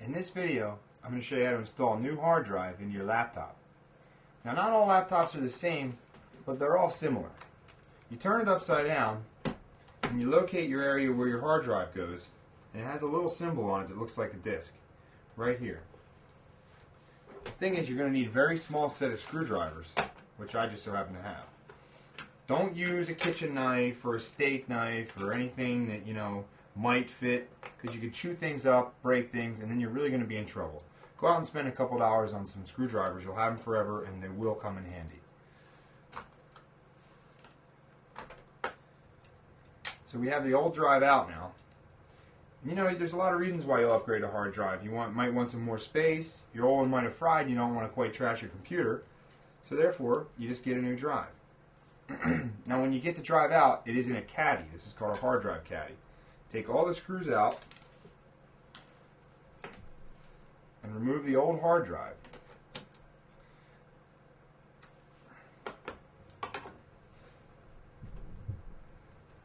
In this video, I'm going to show you how to install a new hard drive into your laptop. Now, not all laptops are the same, but they're all similar. You turn it upside down, and you locate your area where your hard drive goes, and it has a little symbol on it that looks like a disk, right here. The thing is, you're going to need a very small set of screwdrivers, which I just so happen to have. Don't use a kitchen knife or a steak knife or anything that, might fit, because you could chew things up, break things, and then you're really going to be in trouble. Go out and spend a couple dollars on some screwdrivers. You'll have them forever, and they will come in handy. So we have the old drive out now. There's a lot of reasons why you'll upgrade a hard drive. You might want some more space. Your old one might have fried. You don't want to quite trash your computer. So therefore, you just get a new drive. Now, when you get the drive out, it is in a caddy. This is called a hard drive caddy. Take all the screws out and remove the old hard drive.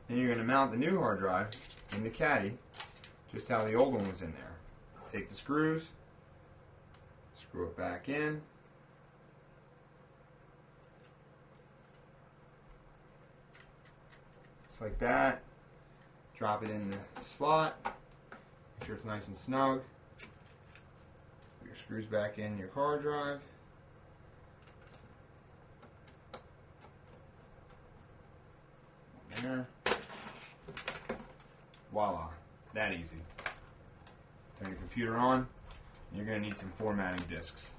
Then you're going to mount the new hard drive in the caddy, just how the old one was in there. Take the screws, screw it back in. Just like that. Drop it in the slot. Make sure it's nice and snug. Put your screws back in your hard drive. There. Voila. That easy. Turn your computer on. And you're going to need some formatting discs.